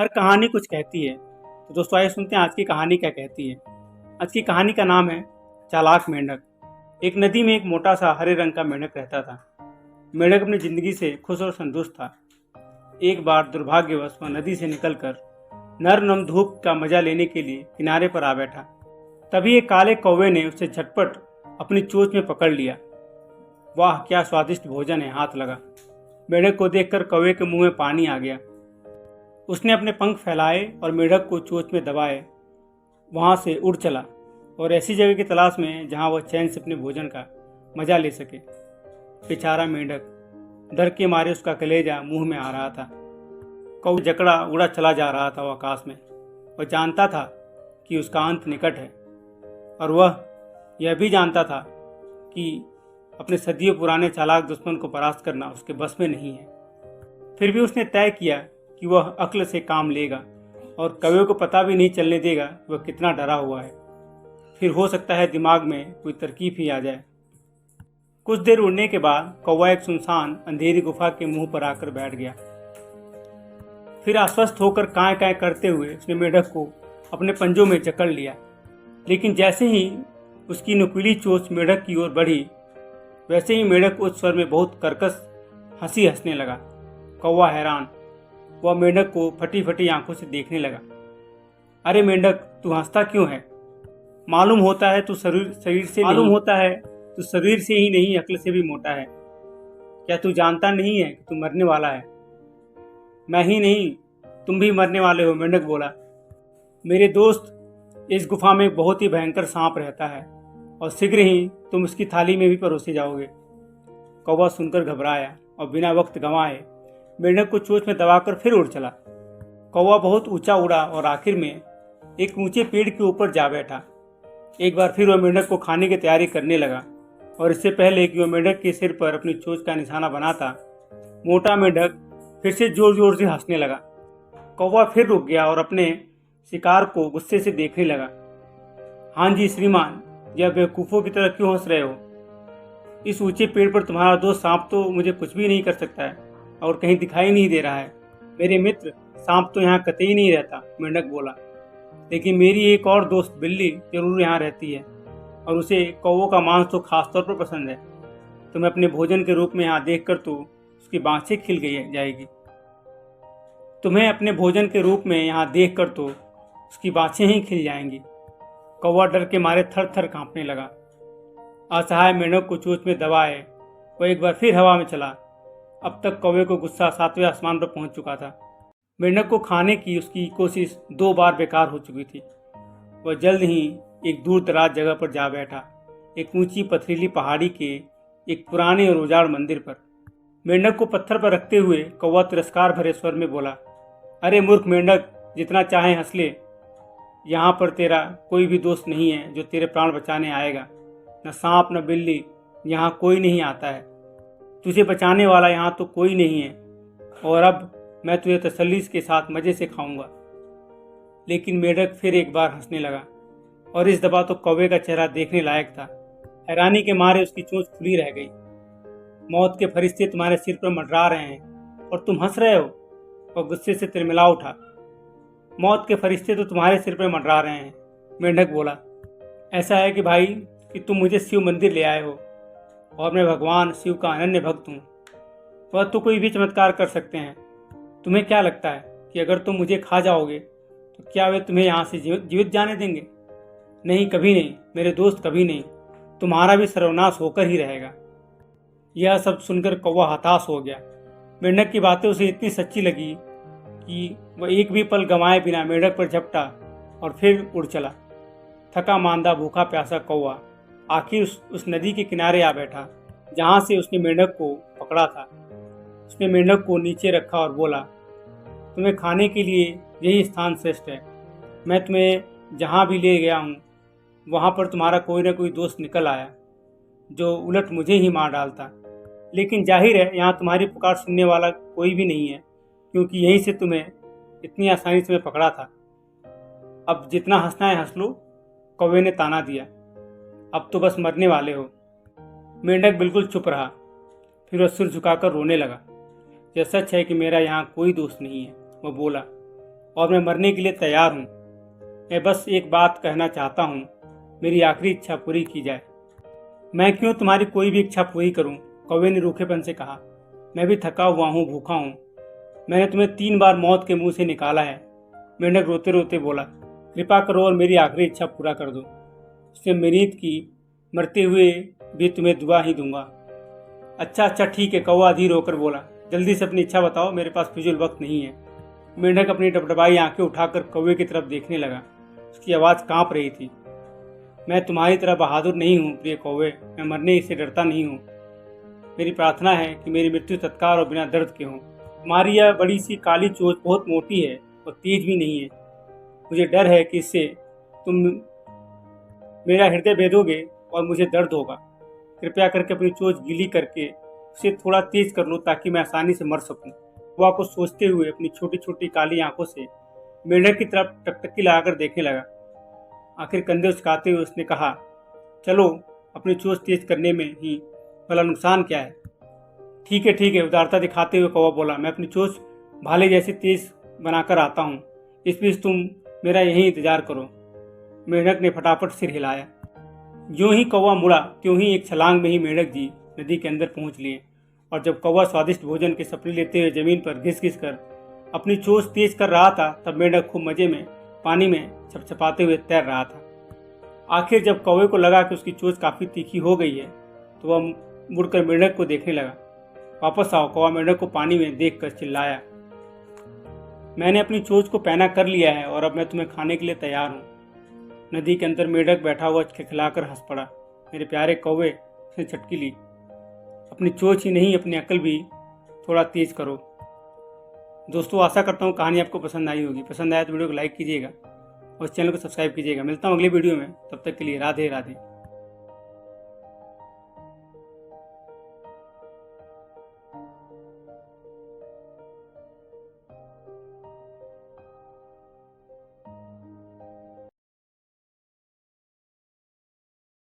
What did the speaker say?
हर कहानी कुछ कहती है। तो दोस्तों आइए सुनते हैं आज की कहानी क्या कहती है। आज की कहानी का नाम है चालाक मेंढक। एक नदी में एक मोटा सा हरे रंग का मेंढक रहता था। मेंढक अपनी जिंदगी से खुश और संतुष्ट था। एक बार दुर्भाग्यवश वह नदी से निकलकर नम धूप का मजा लेने के लिए किनारे पर आ बैठा। तभी एक काले कौवे ने उसे झटपट अपनी चोंच में पकड़ लिया। वाह क्या स्वादिष्ट भोजन है, हाथ लगा। मेंढक को देखकर कौवे के मुंह में पानी आ गया। उसने अपने पंख फैलाए और मेंढक को चोंच में दबाए वहां से उड़ चला और ऐसी जगह की तलाश में जहां वह चैन से अपने भोजन का मजा ले सके। बेचारा मेंढक डर के मारे उसका कलेजा मुंह में आ रहा था। कौवा जकड़ा उड़ा चला जा रहा था वो आकाश में। वह जानता था कि उसका अंत निकट है और वह यह भी जानता था कि अपने सदियों पुराने चालाक दुश्मन को परास्त करना उसके बस में नहीं है। फिर भी उसने तय किया कि वह अक्ल से काम लेगा और कौवे को पता भी नहीं चलने देगा वह कितना डरा हुआ है। फिर हो सकता है दिमाग में कोई तरकीब ही आ जाए। कुछ देर उड़ने के बाद कौवा एक सुनसान अंधेरी गुफा के मुंह पर आकर बैठ गया। फिर आश्वस्त होकर कांय कांय करते हुए उसने मेंढक को अपने पंजों में जकड़ लिया। लेकिन जैसे ही उसकी नुकीली चोंच मेंढक की ओर बढ़ी वैसे ही मेंढक उस स्वर में बहुत कर्कश हंसी हंसने लगा। कौवा हैरान, वह मेंढक को फटी फटी आंखों से देखने लगा। अरे मेंढक, तू हंसता क्यों है? मालूम होता है तू शरीर से ही नहीं अक्ल से भी मोटा है। क्या तू जानता नहीं है कि तू मरने वाला है? मैं ही नहीं, तुम भी मरने वाले हो, मेंढक बोला। मेरे दोस्त, इस गुफा में एक बहुत ही भयंकर सांप रहता है और शीघ्र ही तुम उसकी थाली में भी परोसे जाओगे। कौवा सुनकर घबराया और बिना वक्त गंवाए मेंढक को चोंच में दबाकर फिर उड़ चला। कौवा बहुत ऊंचा उड़ा और आखिर में एक ऊंचे पेड़ के ऊपर जा बैठा। एक बार फिर वह मेंढक को खाने की तैयारी करने लगा और इससे पहले कि वह मेंढक के सिर पर अपनी चोंच का निशाना बनाता, मोटा मेंढक फिर से जोर जोर से हंसने लगा। कौवा फिर रुक गया और अपने शिकार को गुस्से से देखने लगा। हाँ जी श्रीमान, यह बेवकूफ़ों की तरह क्यों हंस रहे हो? इस ऊंचे पेड़ पर तुम्हारा दोस्त सांप तो मुझे कुछ भी नहीं कर सकता है और कहीं दिखाई नहीं दे रहा है। मेरे मित्र, सांप तो यहाँ कतई नहीं रहता, मेंढक बोला। लेकिन मेरी एक और दोस्त बिल्ली जरूर यहाँ रहती है और उसे कौवों का मांस तो खास तौर पर पसंद है। तुम्हें अपने भोजन के रूप में यहाँ देखकर तो उसकी बाँछें खिल जाएगी। तुम्हें अपने भोजन के रूप में यहाँ देखकर तो उसकी बाँछें ही खिल जाएंगी। कौवा डर के मारे थर थर कांपने लगा। असहाय मेंढक को चोंच में दबाए वह एक बार फिर हवा में चला। अब तक कौवे को गुस्सा 7वें आसमान पर पहुंच चुका था। मेंढक को खाने की उसकी कोशिश 2 बार बेकार हो चुकी थी। वह जल्द ही एक दूर दराज जगह पर जा बैठा, एक ऊंची पथरीली पहाड़ी के एक पुराने और उजाड़ मंदिर पर। मेंढक को पत्थर पर रखते हुए कौवा तिरस्कार भरे स्वर में बोला, अरे मूर्ख मेंढक, जितना चाहे हंस ले। यहाँ पर तेरा कोई भी दोस्त नहीं है जो तेरे प्राण बचाने आएगा। न सांप न बिल्ली, यहाँ कोई नहीं आता है। तुझे बचाने वाला यहाँ तो कोई नहीं है और अब मैं तुझे तसल्ली के साथ मज़े से खाऊंगा। लेकिन मेंढक फिर एक बार हंसने लगा और इस दफा तो कौवे का चेहरा देखने लायक था। हैरानी के मारे उसकी चोंच खुली रह गई। मौत के फरिश्ते तुम्हारे सिर पर मंडरा रहे हैं और तुम हंस रहे हो? और गुस्से से तिलमिला उठा। मौत के फरिश्ते तो तुम्हारे सिर पर मंडरा रहे हैं, मेंढक बोला। ऐसा है कि भाई कि तुम मुझे शिव मंदिर ले आए हो और मैं भगवान शिव का अनन्य भक्त हूँ। वह तो कोई भी चमत्कार कर सकते हैं। तुम्हें क्या लगता है कि अगर तुम मुझे खा जाओगे तो क्या वे तुम्हें यहाँ से जीवित जाने देंगे? नहीं, कभी नहीं मेरे दोस्त, कभी नहीं। तुम्हारा भी सर्वनाश होकर ही रहेगा। यह सब सुनकर कौवा हताश हो गया। मेंढक की बातें उसे इतनी सच्ची लगी कि वह एक भी पल गंवाए बिना मेंढक पर झपटा और फिर उड़ चला। थका मांदा भूखा प्यासा कौवा आखिर उस नदी के किनारे आ बैठा जहाँ से उसने मेंढक को पकड़ा था। उसने मेंढक को नीचे रखा और बोला, तुम्हें खाने के लिए यही स्थान श्रेष्ठ है। मैं तुम्हें जहाँ भी ले गया हूँ वहाँ पर तुम्हारा कोई ना कोई दोस्त निकल आया जो उलट मुझे ही मार डालता। लेकिन जाहिर है यहाँ तुम्हारी पुकार सुनने वाला कोई भी नहीं है, क्योंकि यहीं से तुम्हें इतनी आसानी से मैं पकड़ा था। अब जितना हंसना है हंस लो, कौवे ने ताना दिया। अब तो बस मरने वाले हो। मेंढक बिल्कुल चुप रहा। फिर वह सिर झुकाकर रोने लगा। यह सच है कि मेरा यहाँ कोई दोस्त नहीं है, वह बोला। और मैं मरने के लिए तैयार हूँ। मैं बस एक बात कहना चाहता हूँ, मेरी आखिरी इच्छा पूरी की जाए। मैं क्यों तुम्हारी कोई भी इच्छा पूरी करूँ, कौवे ने रूखेपन से कहा। मैं भी थका हुआ हूँ, भूखा हूँ। मैंने तुम्हें 3 बार मौत के मुंह से निकाला है। मेंढक रोते रोते बोला, कृपा करो और मेरी आखिरी इच्छा पूरा कर दो। उसने उम्मीद की, मरते हुए भी तुम्हें दुआ ही दूंगा। अच्छा अच्छा ठीक है, कौवा अधीर होकर बोला, जल्दी से अपनी इच्छा बताओ, मेरे पास फिजूल वक्त नहीं है। मेंढक अपनी डबडबाई आंखें उठाकर कौवे की तरफ देखने लगा। उसकी आवाज़ कांप रही थी। मैं तुम्हारी तरह बहादुर नहीं हूँ प्रिय कौवे, मैं मरने से डरता नहीं हूँ। मेरी प्रार्थना है कि मेरी मृत्यु तत्काल और बिना दर्द के हो। तुम्हारी यह बड़ी सी काली चोंच बहुत मोटी है और तेज भी नहीं है। मुझे डर है कि इससे तुम मेरा हृदय भेदोगे और मुझे दर्द होगा। कृपया करके अपनी चोंच गीली करके उसे थोड़ा तेज कर लो ताकि मैं आसानी से मर सकूं। कौवा को सोचते हुए अपनी छोटी छोटी काली आंखों से मेंढक की तरफ टकटकी लगाकर देखने लगा। आखिर कंधे उचकाते हुए उसने कहा, चलो, अपनी चोंच तेज करने में ही भला नुकसान क्या है। ठीक है, उदारता दिखाते हुए कौवा बोला, मैं अपनी चोंच भाले जैसी तेज बनाकर आता हूँ। इस बीच तुम मेरा यही इंतजार करो। मेंढक ने फटाफट सिर हिलाया। यूं ही कौवा मुड़ा त्यों ही एक छलांग में ही मेंढक जी नदी के अंदर पहुंच लिए। और जब कौवा स्वादिष्ट भोजन के सपने लेते हुए जमीन पर घिस घिस कर अपनी चोंच तेज कर रहा था, तब मेंढक खूब मजे में पानी में छपछपाते हुए तैर रहा था। आखिर जब कौवे को लगा कि उसकी चोंच काफ़ी तीखी हो गई है, तो वह मुड़कर मेंढक को देखने लगा। वापस आओ, कौवा मेंढक को पानी में देखकर चिल्लाया। मैंने अपनी चोंच को पैना कर लिया है और अब मैं तुम्हें खाने के लिए तैयार हूँ। नदी के अंदर मेंढक बैठा हुआ खिलखिलाकर हंस पड़ा। मेरे प्यारे कौवे, उसने चटकी ली, अपनी चोंच ही नहीं अपनी अकल भी थोड़ा तेज करो। दोस्तों, आशा करता हूँ कहानी आपको पसंद आई होगी। पसंद आया तो वीडियो को लाइक कीजिएगा और चैनल को सब्सक्राइब कीजिएगा। मिलता हूँ अगली वीडियो में, तब तक के लिए राधे राधे।